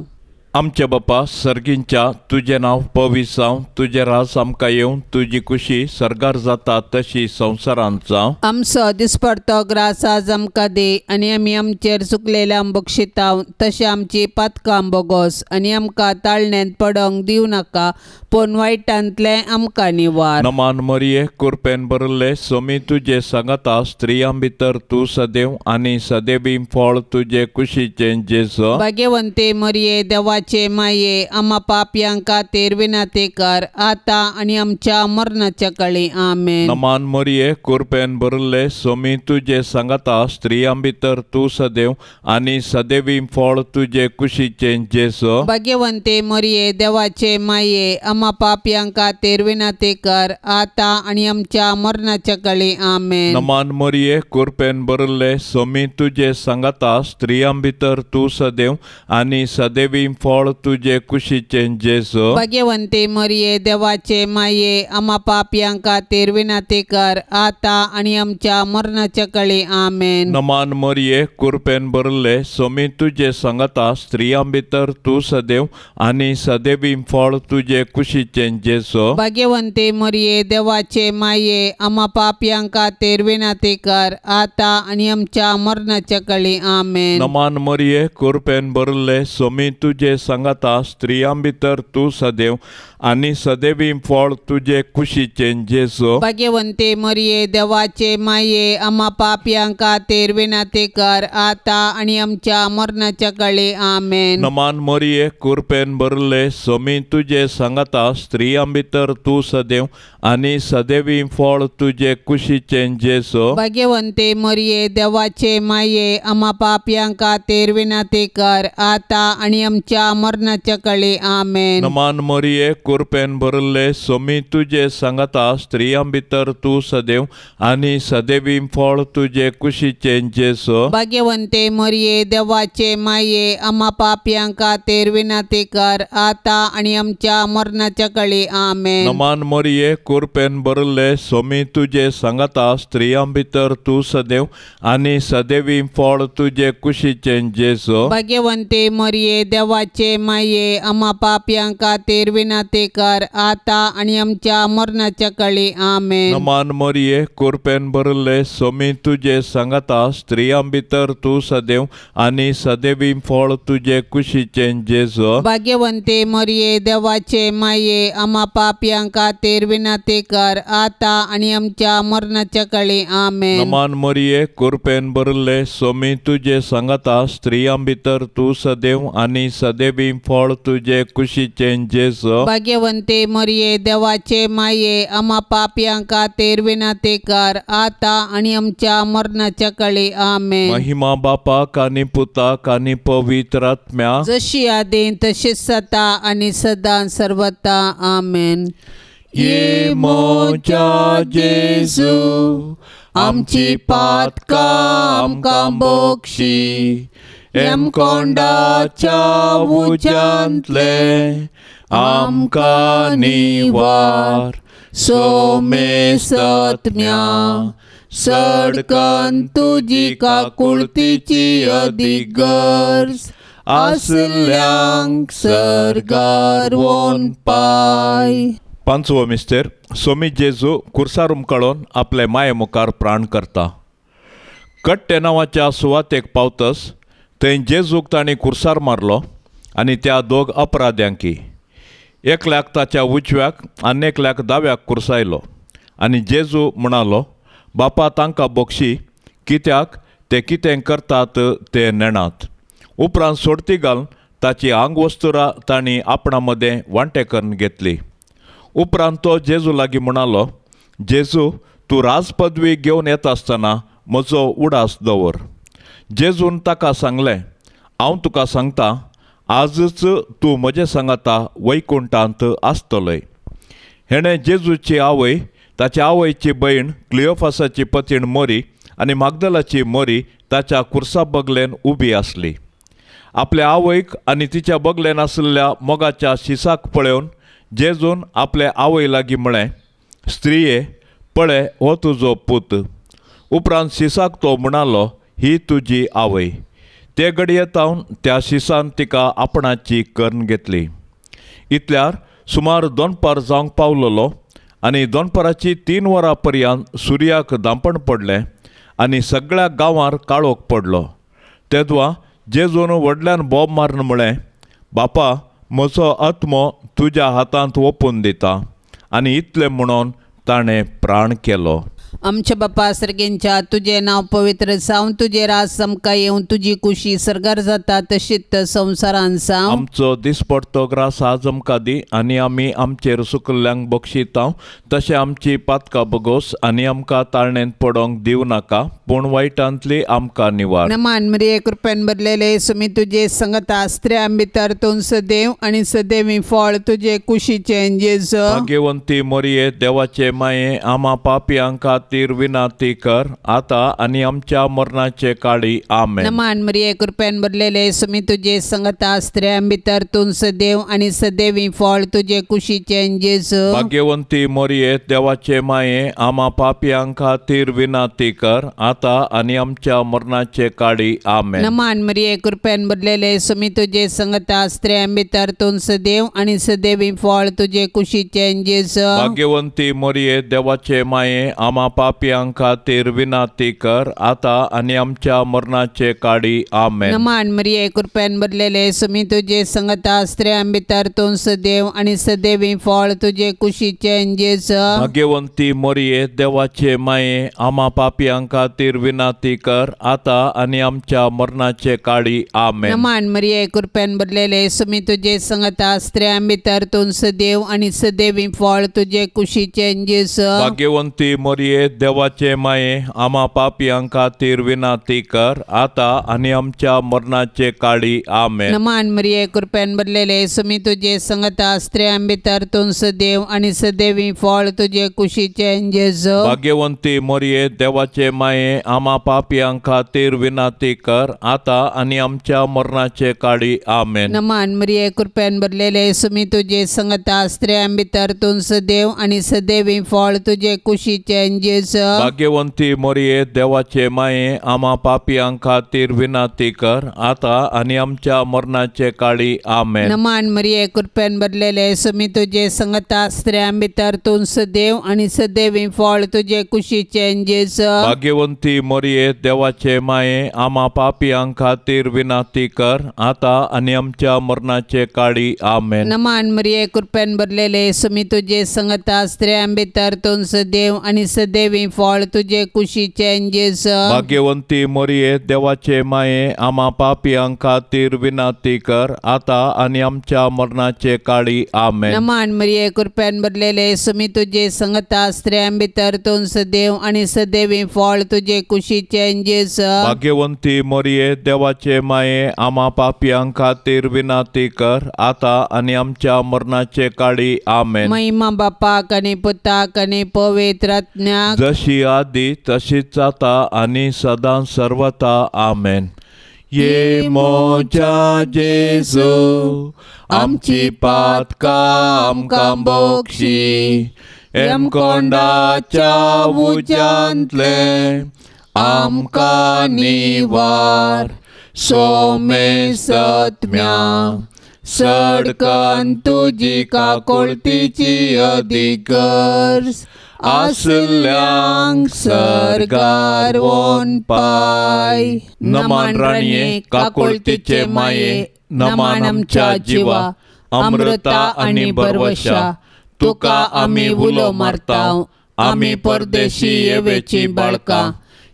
आमचे बापा सर्गींच्या तुजें नांव पवित्र जावं. तुजें राज आमकां येवं. तुजी खुशी सरगार जाता तशी संवसारांत जावं. आमचो दिसपडतो ग्रास आज आमकां दे आनी आमी आमचेर चुकलेल्यांक बक्षिता तशें आमची पातकां बोगोस आनी आमकां ताळण्यांत पडोंक दिवं नाका पूण वायटांतलें आमकां निवार. नमान मरिये कृपेन भरिल्ले सोमी तुजे सांगाता स्त्रियां भितर तूं सदैव आनी सदैवी फळ तुजे कुशीचें जेजू. भाग्यवंते मरिये देवाचे माये आम्हा पापयांक खातीर विनंती कर आता आनी आमच्या मरणाच्या काळी आमेन. नमान मरिये कृपेन भरिल्ले सोमी तुजे सांगाता स्त्रियां भितर तूं सदैव आनी सदैवी फळ तुजे कुशीचें जेजू. भाग्यवंते मरिये देवाचे माये आम्हा पापयांक खातीर विनंती कर आता आनी आमच्या मरणाच्या काळी आमेन. नमान मरिये कृपेन भरिल्ले सोमी तुजे सांगाता स्त्रियां भितर तूं सदैव आनी सदैवी फळ तुजे कुशीचें जेजू. भाग्यवंते मरिये देवाचे माये आम्हा पापयांक खातीर विनंती कर आता आनी आमच्या मरणाच्या काळी आमेन. नमान मरिये कृपेन भरिल्ले सोमी तुजे सांगाता स्त्रियां भितर तूं सदैव आनी सदैवी फळ तुजे कुशीचें जेजू. भाग्यवंते मरिये देवाचे माये आम्हा पापयांक खातीर विनंती कर आता आनी आमच्या मरणाच्या काळी आमेन. नमान मरिये कृपेन भरिल्ले सोमी तुजे सांगाता स्त्रियां भितर तूं सदैव आनी सदैवी फळ तुजे कुशीचें जेजू. भाग्यवंते मरिये देवाचे माये आम्हा पापयांक खातीर विनंती कर आता आनी आमच्या मरणाच्या काळी आमेन. नमान मरिये कृपेन भरिल्ले सोमी तुजे सांगाता स्त्रियां भितर तूं सदैव आनी सदैवी फळ तुजे कुशीचें जेजू. भाग्यवंते मरिये देवाचे माये आम्हा पापयांक खातीर विनंती कर आता आनी आमच्या मरणाच्या काळी आमेन. नमान मरिये कृपेन भरिल्ले सोमी तुजे सांगाता स्त्रियां भितर तूं सदैव आनी सदैवी फळ तुजे कुशीचें जेजू. भाग्यवंते मरिये देवाचे माये आम्हा पापयांक खातीर विनंती कर आता आनी आमच्या मरणाच्या काळी आमेन. नमान मरिये कृपेन भरिल्ले सोमी तुजे सांगाता स्त्रियां भितर तूं सदैव आनी सदैवी फळ तुजे कुशीचें जेजू. भाग्यवंते मरिये देवाचे माये आम्हा पापयांक खातीर विनंती कर आता आनी आमच्या मरणाच्या काळी आमेन. नमान मरिये कृपेन भरिल्ले सोमी तुजे सांगाता स्त्रियां भितर तूं सदैव आनी सदैवी फळ तुजे कुशीचें जेजू. भाग्यवंते मरिये देवाचे माये आम्हा पापयांक खातीर विनंती कर आता आनी आमच्या मरणाच्या काळी आमेन. नमान मरिये कृपेन भरिल्ले सोमी तुजे सांगाता स्त्रियां भितर तूं सदैव आनी सदैवी सदैवी फळ तुझे कुशीचे जेजू. भाग्यवंते मरिये देवाचे माये, आम्हा पापियांका तेर विनंती कर, आता आणि आमच्या मरणाच्या काळी. आमेन. महिमा बापाक आनी पुताक आनी पवित्र आत्म्याक, जशी आदीं तशीच आता आणि सदां सर्वता. आमेन. ये मोच्या जेजू, आमची पातका आमकां बक्षी. एम कोंडाच्या उज्यांतले आमकां निवार. सोमे सत्म्या सडकन तुजी काकुळतीची अदीक गरज, आसल्यांक सरगार वोन पाय. पांचवो मिस्टर. सोमी जेजू कुर्सारूम काडून आपले माये मुखार प्राण करता. कट्टे नांवाच्या सुवातेक पावतस थंय जेजूक तांणी कुर्सार मारलो आनी त्या दोग अपराध्यांकी, एकल्याक ताच्या उजव्याक आनी एकल्याक दाव्याक कुर्सायलो. आनी जेजू म्हणालो, बापा तांकां बक्षी, कित्याक ते कितें करतात ते नेणात. उपरांत सोडती घालून ताची आंगवस्तुरां तांणी आपणा मदें वांटे करून घेतली. उपरांत तो जेजू लागीं म्हणालो, जेजू तूं राजपदवी घेवन येता आसतना म्हजो उडास दवर. जेजून ताका सांगलें, हांव तुका सांगता, आजच तूं म्हजे सांगाता वैकुंठांत आसतलोय. हेणें जेजूची आवय, ताच्या आवयची भयण क्लियोफासाची पतीण मोरी आनी मागदलाची मोरी ताच्या कुर्सा बगलेन उबी आसली. आपल्या आवयक आनी तिच्या बगलेन आसलेल्या मोगाच्या शिसाक पळोवन जेजून आपल्या आवय लागीं म्हळें, स्त्रिये, पळय हो तुजो पूत. उपरांत शिसाक तो म्हणालो, ही तुजी आवय. ते घडयेतावन त्या शिसान तिका आपणाची करून घेतली. इतल्यार सुमार 2 जावंक पावलोलो आनी 2 3 वरां पर्यंत सुर्याक धांपण पडलें आनी सगळ्या गांवार काळोख पडलो. तेदवा जेजून व्हडल्यान बोब मारून म्हळें, बापा म्हजो आत्मो तुज्या हातांत ओपून दिता. आनी इतलें म्हणून ताणें प्राण केलो. आमच्या बापा सर्गेंच्या, तुझे नाव पवित्र जावन, तुझे राज समका येवन, तुझी कुशी सरगार जाता तशीच संवसारान जावं. आमचो दिसपडतो ग्रास आज आमकां दी, आनी आमी आमचेर सुकल्ल्यांक बक्षिता. तशें आमची पातकां बगोस आनी आमकां ताळणेंत पडोंक दिवं नाका, पूण वायटांतली आमकां निवार. नमान मरिये कृपेन भरलेले सुमी तुझे संगता, स्त्रियां भितर तूं सदैव आनी सदैवी फळ तुझे कुशीचे जेजू. भाग्यवंती मरिये देवाचे माये, आम्हा पापियांक खातीर विनंती कर, आता आनी आमच्या मरणाचे काळी. आमेन. नमान मरिये कृपेन भरलेले सुमी तुझे संगता, स्त्रियां भितर तूं सदैव आनी सदैवी फळ तुझे कुशीचे जेजू. भाग्यवंती मरिये देवाचे माये, आम्हा पापियांक खातीर विनंती कर, आता आनी आमच्या मरणाचे काळी. आमेन. नमान मरिये कृपेन भरलेले सुमी तुझे संगता, स्त्रियां भितर तूं सदैव आनी सदैवी फळ तुझे कुशीचे जेजू. भाग्यवंती मरिये देवाचे माये, आम्हा पापियांक खातीर विनंती कर, आता आनी आमच्या मरणाचे काळी. आमेन. नमान मरिये कृपेन भरलेले सुमी तुझे संगता, स्त्रियां भितर तूं सदैव आनी सदैवी फळ तुझे कुशीचे जेजू. भाग्यवंती मरिये देवाचे माये, आम्हा पापियांक खातीर विनंती कर, आता आनी आमच्या मरणाचे काळी. आमेन. नमान मरिये कृपेन भरलेले सुमी तुझे संगता, स्त्रियां भितर तूं सदैव आनी सदैवी फळ तुझे कुशीचे जेजू. भाग्यवंती मरिये देवाचे माये, आम्हा पापियांक खातीर विनंती कर, आता आनी आमच्या मरणाचे काळी. आमेन. नमान मरिये कृपेन भरलेले सुमी तुझे संगता, स्त्रियां भितर तूं सदैव आनी सदैवी फळ तुझे कुशीचे जेजू. भाग्यवंती मरिये देवाचे माये, आम्हा पापियांक खातीर विनंती कर, आता आनी आमच्या मरणाचे काळी. आमेन. नमान मरिये कृपेन भरलेले सुमी तुझे संगता, स्त्रियां भितर तूं सदैव आनी सदैवी फळ तुझे कुशीचे जेजू. भाग्यवंती मरिये देवाचे माये, आम्हा पापियांक खातीर विनंती कर, आता आनी आमच्या मरणाचे काळी. आमेन. नमान मरिये कृपेन भरलेले सुमी तुझे संगता, स्त्रियां भितर तूं सदैव आनी सदैवी फळ तुझे कुशीचे जेजू. भाग्यवंती मरिये देवाचे माये, आम्हा पापियांक खातीर विनंती कर, आता आनी आमच्या मरणाचे काळी. आमेन. नमान मरिये कृपेन भरलेले सुमी तुझे संगता, स्त्रियां भितर तूं सदैव आनी सदैवी सदैवी फळ तुझे कुशीचे जेस भाग्यवंती मोरिये देवाचे माये आम्हा पापियां खातीर विनंती कर आता आणि आमच्या मरणाचे काळी आमेन. नमान मरिये कृपेन भरलेले सुमी तुझे संगता स्त्रियां भितर तूं सदैव आणि सदैवी फळ तुझे कुशीचे जेस भाग्यवंती मोरिये देवाचे माये आम्हा पापियां खातीर विनंती कर आता आणि आमच्या मरणाचे काळी आमेन. महिमा बापाक आणि पुताक आणि पवित्रात्म्याक जशी आदी तशीच आता आणि सदा सर्वता आमेन. ये मोच्या जेजू आमची पातका आमकां बोक्षी एम कोंडाच्या उज्यांतले आमकां निवार सोमे सत्म्या सडकन तुजी काकोळतीची अधिकर्स आसल्यांक सरगार वोन पाय. नमान राणये काकोळतीचे माये नमान आमच्या जिवा अमृता आणि बरवशा तुका आमी उलो मारताव. आमी परदेशी येवेची बाळका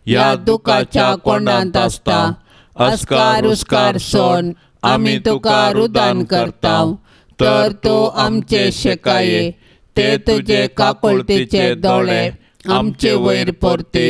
या दुखाच्या कोंडांत आसता. अस्कार उस्कार सोन आमी तुका रुदान करताव. तर तूं आमचे शेकाये ते तुझे काकोळतीचे दोळे आमचे वयर परते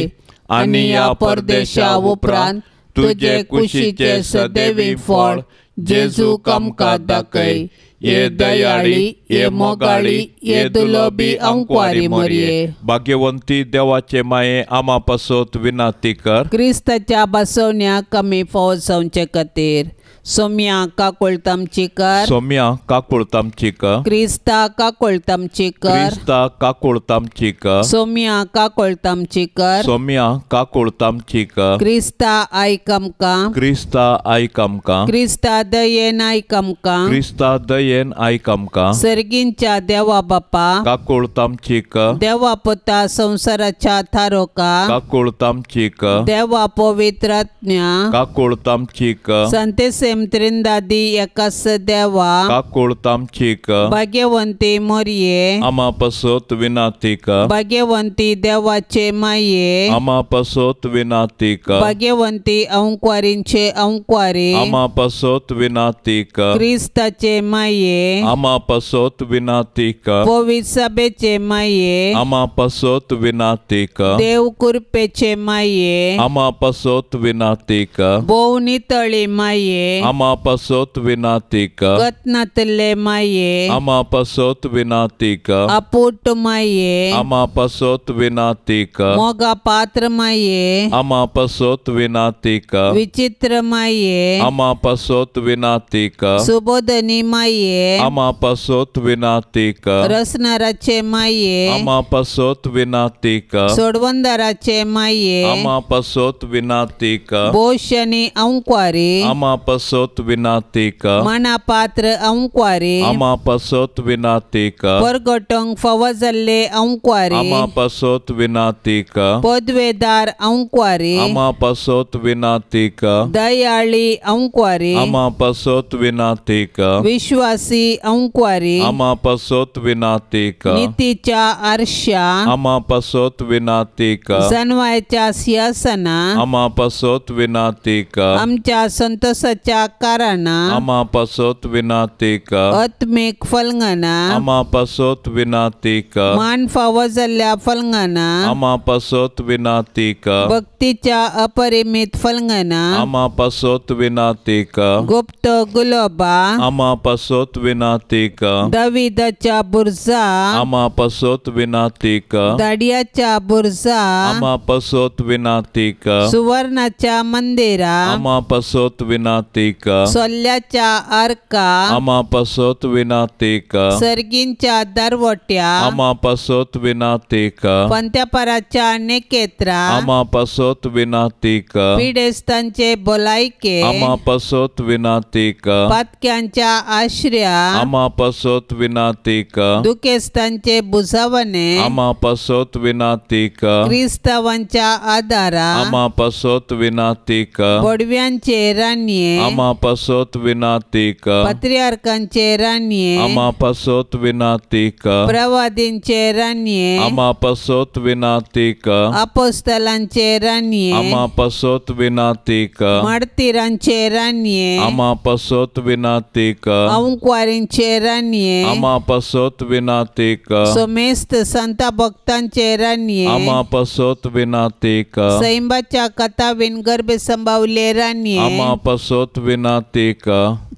आणि या परदेशा उपरांत तुझे कुशीचे सदैवी फळ जेजूक आमकां दाखय. ये दयाळी ये मोगाळी ये दुलोबी अंकवारी मोरये. भाग्यवंती देवाचे माये आम्हा पासत विनंती कर. क्रिस्ताच्या बसवण्या कमी फौजचे खातीर सोम्या काकोळतामची कर. सोम्या काकोळतामची कर. क्रिस्ता काकोळतामची कर. क्रिस्ता काकोळतामची कर. सोम्या काकोळतामची कर. सोम्या काकोळतामची कर. क्रिस्ता आयक आमकां. क्रिस्ता आयक आमकां. क्रिस्ता दयेन आयक आमकां. क्रिस्ता दयेन आयक आमकां. सर्गींच्या देवा बापा काकोळतामची कर. देवा पुता संसाराच्या थारोका काकोळतामची कर. देवा पवित्रात्म्या काकोळतामची कर. संतेसेम त्रिंदादी एकास देवा काकोळतामची कर. भाग्यवंती मोरये आम्हा पासत विनंती कर. भाग्यवंती देवाचे माये आम्हा पासत विनंती कर. भाग्यवंती अंकवारींचे अंकवारी आम्हा पासत विनंती कर. क्रिस्ताचे माये आम्हा पासत विनंती कर. पवित्र सभेचे माये आम्हा पासत विनंती कर. देव कृपेचे माये आम्हा पासत विनंती कर. भोव नितळी माये आम्हा पासत विनंती कर. गतनातले माये आम्हा पासत विनंती कर. अपूट माये आम्हा पासत विनंती कर. मोगा पात्र माये आम्हा पासत विनंती कर. विचित्र माये आम्हा पासत विनंती कर. सुबोधनी माये आम्हा पासत विनंती कर. रसनाराचे माये आम्हा पासत विनंती कर. सोडवंदाराचे माये आम्हा पासत विनंती कर. भोषणी अंकवारी आम्हा पासत विनंती कर. मनापात्र अंकवारी आम्हा पासत विनंती कर. परगटंक फवजल्ले अंकवारी आम्हा पासत विनंती कर. पदवेदार अंकवारी आम्हा पासत विनंती कर. दयाळी अंकवारी आम्हा पासत विनंती कर. विश्वासी अंकवारी आम्हा पासत विनंती कर. नीतीच्या आरशा आम्हा पासत विनंती कर. सनवायच्या सिंहासना आम्हा पासत विनंती कर. आमच्या संतोषाच्या कारणा आम्हा पासत विनंती कर. आत्मिक फलंगना आम्हा पासत विनंती कर. मान फावजल्ल्या फलंगना आम्हा पासत विनंती कर. भक्तीच्या अपरिमित फलंगना आम्हा पासत विनंती कर. गुप्त गुलोबा आम्हा पासत विनंती कर. दाविदाच्या बुरजा आम्हा पासत विनंती कर. दाडियाच्या बुरजा आम्हा पासत विनंती कर. सुवर्णाच्या मंदिरा आम्हा पासत विनंती कर. सोल्ल्याच्या आर्का आम्हा पासत विनंती कर. सर्गींच्या दरवट्या आम्हा पासत विनंती कर. पंत्यापराच्या नेकेत्रा आम्हा पासत विनंती कर. पिडेस्तांचे बोलायके आम्हा पासत विनंती कर. पातक्यांच्या आश्रया आम्हा पासत विनंती कर. दुखेस्तांचे बुजावणे आम्हा पासत विनंती कर. क्रिस्तावांच्या आदारा आम्हा पासत विनंती कर. बडव्यांचे रान्ये आमा पासोत विनातीक पत्रियार्कांचे रान्ये आमा पासोत विनातीक प्रवादींचे रान्ये आमा पासोत विनातीक अपोस्तलांचे रान्ये आमा पासोत विनातीक मार्तिरांचे रान्ये आमा पासोत विनातीक अंकुवारींचे रान्ये आमा पासोत विनातीक सोमेस्त संत भक्तांचे रान्ये आमा पासोत विनातीक सैंबाच्या कथावीन गर्भ संभावले रान्ये आमा पासोत विनातीक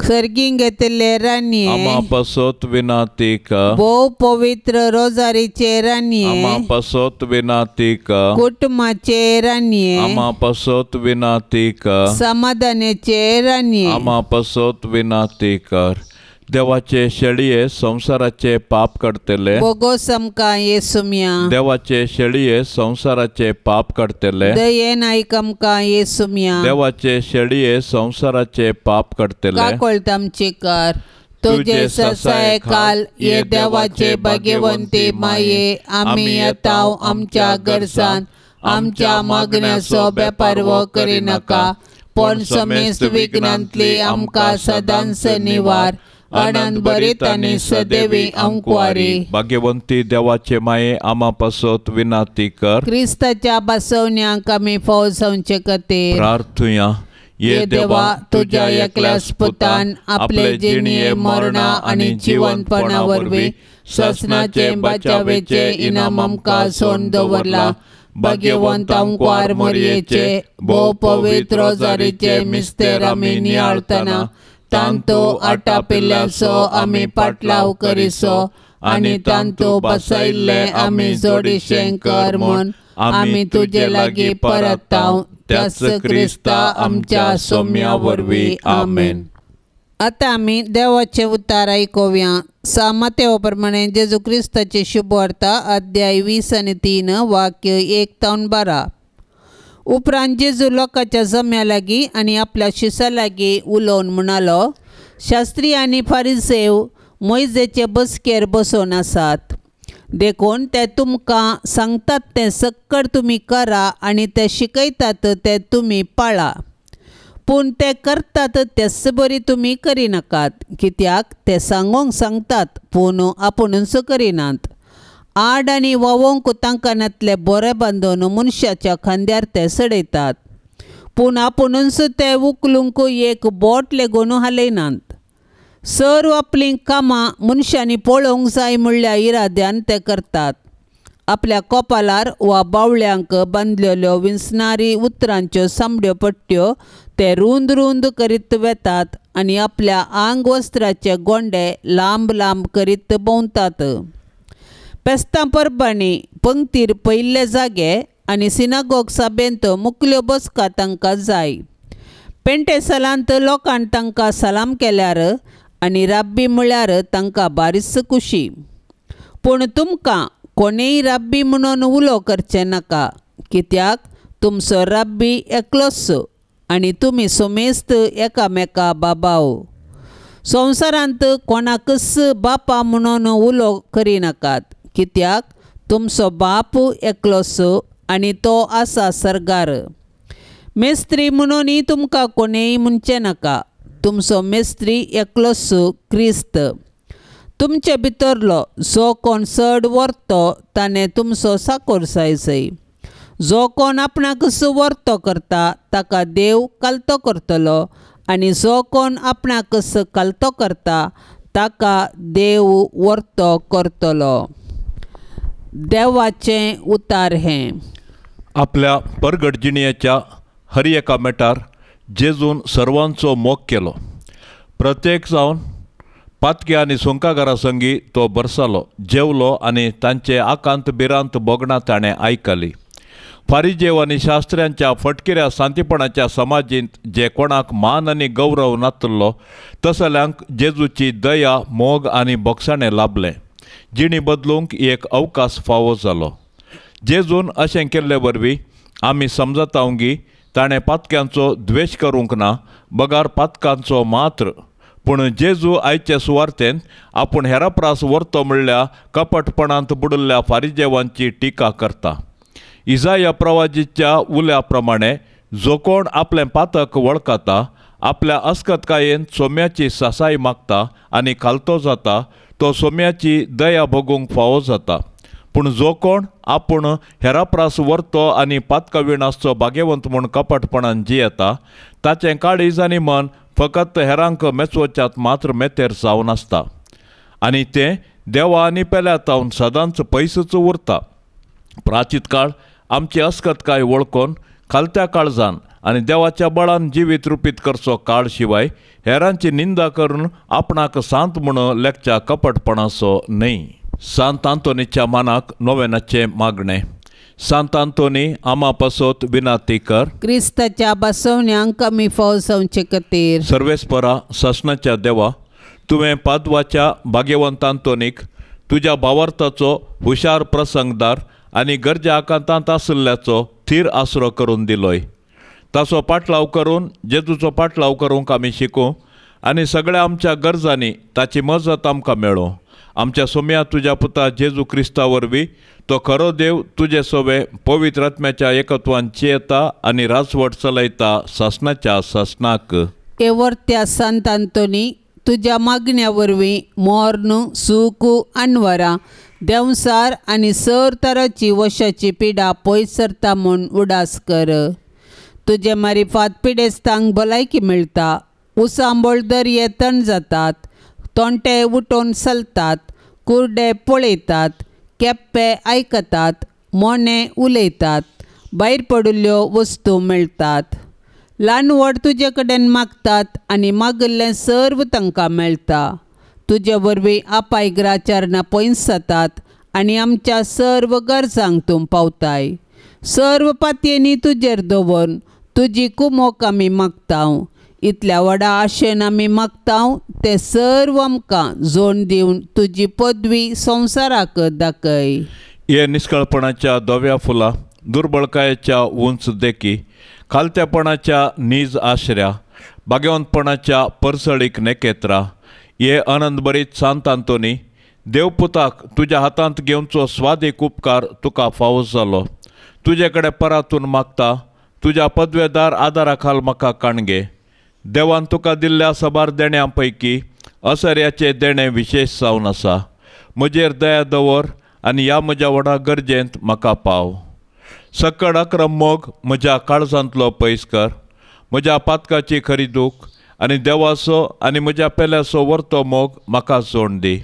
सर्गीं घेतले रान्ये आमा पासोत विनातीक भोव पवित्र रोजारीचे रान्ये आमा पासोत विनातीक कुटुंबाचे रान्ये आमा पासोत विनातीक समाधानाचे रान्ये आमा पासोत विनातीक देवाचे शेळये संसाराचे पाप करतले बोगो समका येसुम्या देवाचे शेळये संसाराचे पाप करतले दयेन आयकमका येसुम्या देवाचे शेळये संसाराचे पाप करतले काकोळतामचे कर तुझे ससाय काल ये देवाचे भाग्यवंती माये आम्ही येताव आमच्या गरजान आमच्या मागण्याचो बेपारवो करी नका पण समेस्त विघ्नांतली आमकां सदांच निवार आनंद बरीत आनी सदैवी अंकुवारी भाग्यवंती देवाचे माये आमा पासोत विनाती कर क्रिस्ताच्या बसवण्यांक आमी फावो जावचे खातीर प्रार्थुया ये देवा तुझ्या एकल्याच पुतान आपले जिणये मरणा आनी जिवंतपणा वरवीं ससनाचे बचावेचे इनाम आमकां सोडून दवरला भाग्यवंत अंकुवार मरयेचे भोव पवित्र रोजारीचे मिस्तेर आमी नियाळतना तांतू आटापिल्ल्याचो आमी पाटलाव करिसो आनी तांतू बसयल्ले आमी जोडिशें कर म्हूण आमी तुजे लागीं परताव त्याच क्रिस्ता आमच्या सोम्या वरवीं आमेन. आतां आमी देवाचे उतार आयकुया. सामतेव प्रमाणे जेजू क्रिस्ताचे शुभ वार्ता अध्याय 20:3 वाक्य 1-12. उपरांत जेजू लोकांच्या जम्या लागीं आनी आपल्या शिश्यां लागीं उलोवन म्हणालो, शास्त्री आनी फारिसेव मोइजेचे बसकेर बसोवन आसात. देखून ते तुमकां सांगतात तें सक्कड तुमी करा आनी ते शिकयतात ते तुमी पाळा. पूण ते करतात तेच बरी तुमी करिनाकात, कित्याक ते सांगूंक सांगतात पूण आपुणूच करिनात. आड आनी वोवोंक तांकानांतले बरे बांदून मनशाच्या खांद्यार ते सडयतात, पूण आपुणूच ते उखलूंक एक बोट लेगून हालयनात. सर्व आपलीं कामां मनशांनी पळोवंक जाय म्हणल्या इराद्यान ते करतात. आपल्या कपालार वा बावळ्यांक बांदलेल्यो विंचणारी उतरांच्यो सामड्यो पट्ट्यो ते रुंद रुंद करीत वेतात आनी आपल्या आंग वस्त्राचे गोंडे लांब लांब करीत भोंवतात. पेस्तां परबांनी पंक्तीर पयिल्ले जागे आनी सिनागोग सभेंत मुखल्यो बसका तांकां जाय. पेंटेसलांत लोकांन तांकां सलाम केल्यार आनी राब्बी म्हळ्यार तांकां बारीस खुशी. पूण तुमकां कोणेय राब्बी म्हणून उलो करचें नाका, कित्याक तुमचो राब्बी एकलोच आनी तुमी सोमेस्त एकामेका बाबाव. संवसारांत कोणाकच बापा म्हणून उलो करिनाकात, कित्याक तुमचो बाप एकलोच आनी तो आसा सर्गार. मेस्त्री म्हणूनय तुमकां कोणेय म्हणचें नाका, तुमचो मेस्त्री एकलोच क्रिस्त. तुमचे भितरलो जो कोण चड व्हरतो ताणें तुमचो साकोर जायसय. जो कोण आपणाकच व्हरतो करता ताका देव कालतो करतलो आनी जो कोण आपणाकच कालतो करता ताका देव व्हरतो करतलो. देवाचें उतार हें. आपल्या परगट जिणयेच्या हर एका मेटार जेजून सर्वांचो मोग केलो. प्रत्येक जावन पातक्या आनी सुंकागारा संगी तो बरसालो, जेवलो आनी तांचे आकांत बिरांत बोगणां ताणें आयकली. फारिजेव आनी शास्त्र्यांच्या फटकिऱ्या सांतीपणाच्या समाजींत जे कोणाक मान आनी गौरव नातलो तसल्यांक जेजूची दया मोग आनी बोगसाणें लाभलें. जिणी बदलूंक एक अवकाश फावो जालो. जेजून अशें केल्ले वरवीं आमी समजतावंगी ताणें पातक्यांचो द्वेश करूंक ना, बगार पातकांचो मात्र. पूण जेजू आयचे सुवार्तेन आपूण हेरां प्रास व्हरतो म्हणल्या कपटपणांत बुडिल्ल्या फारिजेवांची टिका करता. इजाया प्रवादीच्या उल्या प्रमाणे जो कोण आपलें पातक वळखता आपल्या अस्कतकायेन सोम्याची सासाई मागता आनी खालतो जाता तो सोम्याची दया भोगूंक फावो जाता। पूण जो कोण आपूण हेराप्रास व्हरतो आनी पातकाविणासचो भाग्यवंत म्हूण कपटपणान जियेता ताचें काळीज आनी मन फकत हेरांक मेचवच्यात मात्र मेतेर जावन आसता आनी तें देवा आनी पेल्यातावन सदांच पयसच उरता। प्राचीत काळ आमची अस्कतकाय वळखून खालत्या काळजान आनी देवाच्या बळान जिवीत रुपीत करचो काळ शिवाय हेरांची निंदा करून आपणाक सांत म्हूण लेखच्या कपटपणाचो न्हय। सांत आंतोनीच्या मानाक नोवेनाचें मागणें। सांत आंतोनी आमा पासत विनाती कर, क्रिस्ताच्या बसवण्यांक आमी फावो जावचे खातीर। सर्वेस्परा ससनाच्या देवा, तुवें पादवाच्या भाग्यवंत आंतोनीक तुज्या भावार्थाचो हुशार प्रसंगदार आनी गरजा आकांतांत आशिल्ल्याचो थीर आसरो करून दिलोय। ताचो पाटलाव करून जेजूचो पाटलाव करूंक आमी शिकूं आनी सगळ्या आमच्या गरजांनी ताची मजत आमकां मेळो। आमच्या सोम्या तुज्या पुता जेजू क्रिस्ता वरवीं तो खरो देव तुजे सोबे पवित्र आत्म्याच्या एकत्वान चेता आनी राजवट चलयता ससनाच्या ससनाक। एवर्त्या सांत आंतोनी, तुज्या मागण्या वरवीं मोर्न सूख आनवरां देंवसार आनी सर तराची वशाची पिडा पयस सरता म्हूण उडास कर। तुजे मारिफात पिडेस्तांक भलायकी मेळटा, उसांबोळ दर्ये तण जातात, तोंटे उठोवन चलतात, कुर्डे पळयतात, केप्पे आयकतात, मोने उलयतात, भायर पडिल्ल्यो वस्तू मेळटात। ल्हान व्हड तुजे कडेन मागतात आनी मागिल्लें सर्व तांकां मेळटा। तुजे वरवीं आपायग्राचारणां पयस जातात आनी आमच्या सर्व गरजांक तूं पावताय। सर्व पातयेनी तुजेर दवरून तुजी कुमोक आमी मागतांव। इतल्या व्हडा आशेन आमी मागतांव ते सर्व आमकां जोड दिवन तुजी पदवी संवसाराक दाखय। हे निश्कळपणाच्या धव्या फुलां, दुर्बळकायेच्या उंच देखी, खालत्यापणाच्या नीज आश्र्या, भाग्यवंतपणाच्या परसळीक नेकेत्रा, हे आनंद भरीत सांत आंतोनी, देवपुताक तुज्या हातांत घेवचो स्वादीक उपकार तुका फावो जालो। तुजे कडेन परातून मागता, तुज्या पदवेदार आदारा खाल म्हाका काणगे। देवान तुका दिल्ल्या सबार देण्यां पैकी असर्याचे देणे विशेश जावन आसा। म्हजेर दया दवर आनी ह्या म्हज्या व्हडा गरजेंत म्हाका पाव। सकड अक्रम मोग म्हज्या काळजांतलो पयस कर, म्हज्या पातकाची खरी दूख आनी देवाचो आनी म्हज्या पेल्याचो व्हरतो मोग म्हाका जोड दी।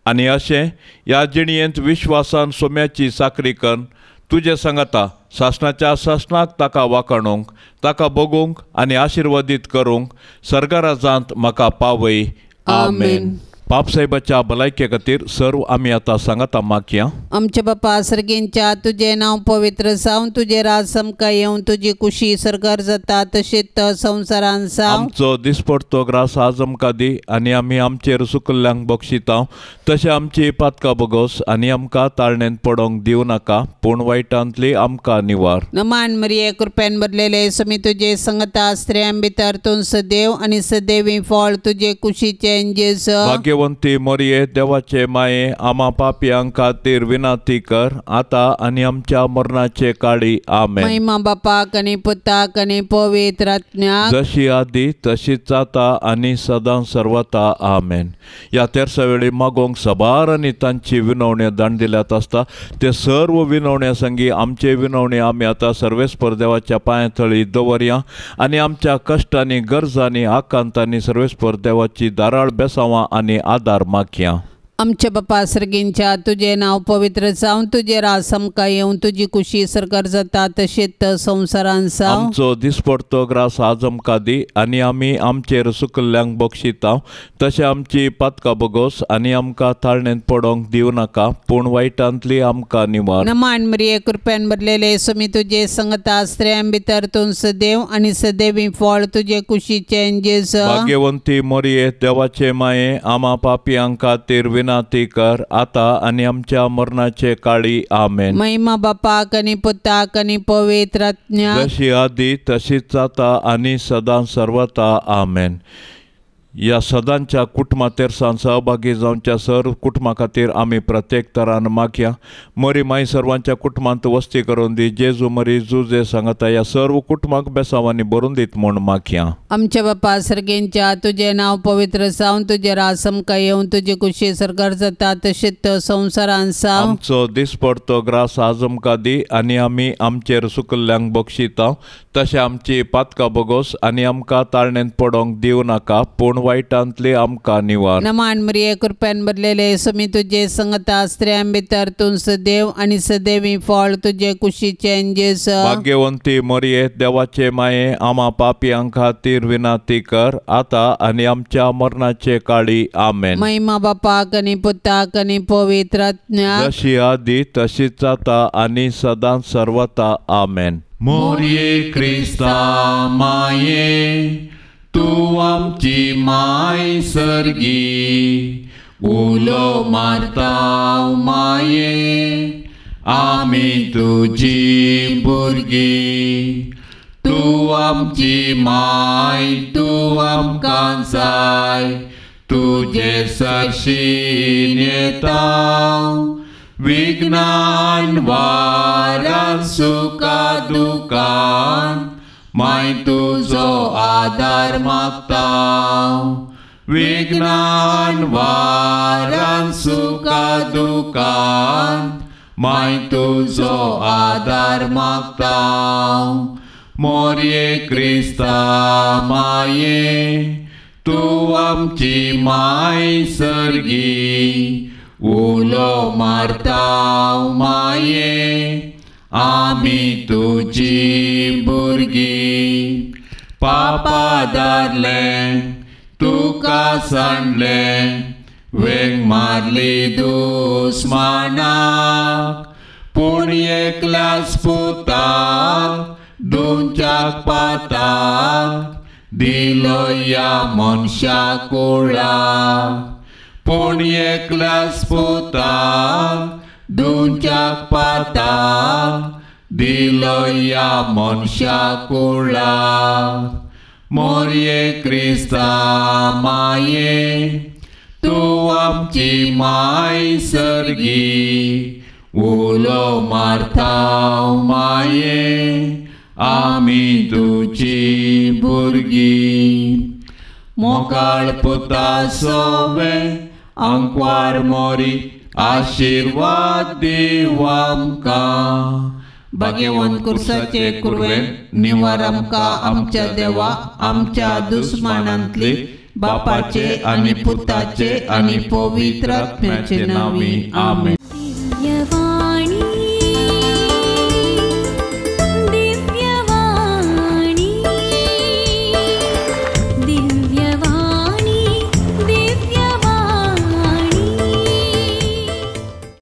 आनी अशें ह्या जिणयेंत विश्वासान सोम्याची साकरी करून तुजे सांगता शासनाच्या ससनाक ताका वाखणूंक, ताका बगूंक आनी आशिर्वादीत करूंक सर्गराजांत म्हाका पावय। आमेन। पापसाहेबाच्या भलायके खातीर सर्व आमी आतां सांगता मागया। आमचे बापा सर्गींच्या, तुजें नांव पवित्र जावन, तुजें राज आमकां येवन, तुजी खुशी सरकार जाता तशीच संवसारांत जावं। आमचो दिसपडटो ग्रास आज आमकां दी आनी आमी आमचेर चुकल्ल्यांक बक्षितांव, तशें आमची पातकां बगोस आनी आमकां ताळणेंत पडोंक दिवं नाका, पूण वायटांतली आमकां निवार। नमान मरिये, कृपेन भरलेले समी तुजे संगता स्त्रियां भितर तूं सदैव आनी सदैवी फळ तुजे कुशीचें जेजू। भाग्यवंती मोरये, देवाचे माये, आमा पापयांक खातीर विनाती कर, आता आनी आमच्या मरणाचे काळी। आमेन। महिमा बापाक आनी पुताक आनी पवित्र आत्म्याक, जशी आदी तशीच आता आनी सदां सर्वता। आमेन। ह्या तेरसा वेळी मागोंक सबार आनी तांची विनवण्यो दांडिल्यात आसता, ते सर्व विनवण्या संगी आमचे विनवणी आमी आतां सर्वेस्पर देवाच्या पांया थळी दवरया आनी आमच्या कश्टांनी गरजांनी आकांतांनी सर्वेस्पर देवाची दाराळ बेसावां आनी आदार मागया। आमचे बापा सर्गींच्या, तुझे नाव पवित्र जावन, तुझे राज आमकां येवन, तुजी खुशी सरकार जाता तशीच संवसारांत जावं। आमचो दिसपडटो ग्रास आज आमकां दी आनी आमी आमचेर चुकल्ल्यांक बक्षितांव, तशें आमची पातकां बगोस आनी आमकां ताळणेंत पडोंक दिवं नाका, पूण वायटांतली आमकां निवार। नमान मरिये, कृपेन भरलेले समी तुजे संगता स्त्रियां भितर तूं सदैव आनी सदैवी फळ तुजे कुशीचें जेजू। भाग्यवंती मोरये, देवाचे माये, आमा पापयांक खातीर विनाती कर, आता आनी आमच्या मरणाचे काळी। आमेन। महिमा बापाक आनी पुताक आनी पवित्र आत्म्याक, जशी आदी तशीच आता आनी सदां सर्वता। आमेन। ह्या सदांच्या कुटुंबा तेरसान सहभागी जावच्या सर्व कुटुंबा खातीर आमी प्रत्येक तरान मागया. मरी माई सर्वांच्या कुटुंबांत वस्ती करून दी. जेजू मरी जुजे सांगता ह्या सर्व कुटुंबाक बेसावांनी भरून दीत म्हूण मागया. आमच्या बापा सर्गेंच्या तुझे नाव पवित्र जावन तुझे राज आमकां येवन तुजी कुशी सरकार जाता तशेंच तो संवसारान साव. आमचो दिसपडतो ग्रास आज आमकां दी आनी आमी आमचेर सुकल्ल्यांक बक्षिता. तशें आमची पातकां बोगोस आनी आमकां ताळणेंत पडोंक दिवं नाका पूण वायटांतली आमकां निवार. नमान मरिये कृपेन भरलेले समी तुझे संगता स्त्रियां भितर तूं सदैव आनी सदैवी फळ तुझे कुशीचे जेस. भाग्यवंती मरिये देवाचे माये आमा पापयांक खातीर विनाती कर आता आनी आमच्या मरणाचे काळी आमेन. महिमा बापाक आनी पुताक आनी पवित्र आत्म्याक जशी आदी तशीच आता आनी सदां सर्वता आमेन. मोरये क्रिस्ता माये तू आमची माय सर्गी उलो मारता माये आमी तुजी भुरगी. तू आमची माय तू आमकां जाय तुजे सरशीन येता. विघ्नान वारान सुखा दुखान माय तुजो आदार मागता. विघ्नान वारान सुखा दुखान माय तुजो आदार मागता. मोरये क्रिस्ता माये तू आमची माय सर्गी उलो मारता माये आमी तुजी भुरगी. पापा दारले तुका सांडले वेंग मारली दुस्मानाक पूण एकल्याच पुताक दोनच्याक पाताक दिलो या मनशा कुळाक. पूण एकल्याच पुताक दोनच्याक पाताक दिलो या मनशा कुळाक. मोरये क्रिस्ता माये तू आमची माय सर्गी उलो मारता माये आमी तुजी भुरगी. मोकाळ पुता सोवे अंकवार मोरी आशीर्वाद दिव आमकां. भाग्यवंत कुर्साचे कुरवे निवार आमकां आमच्या देवा आमच्या दुस्मानांतले बापाचे आनी पुताचे आनी पवित्र आत्म्याचे नांवी आमेन.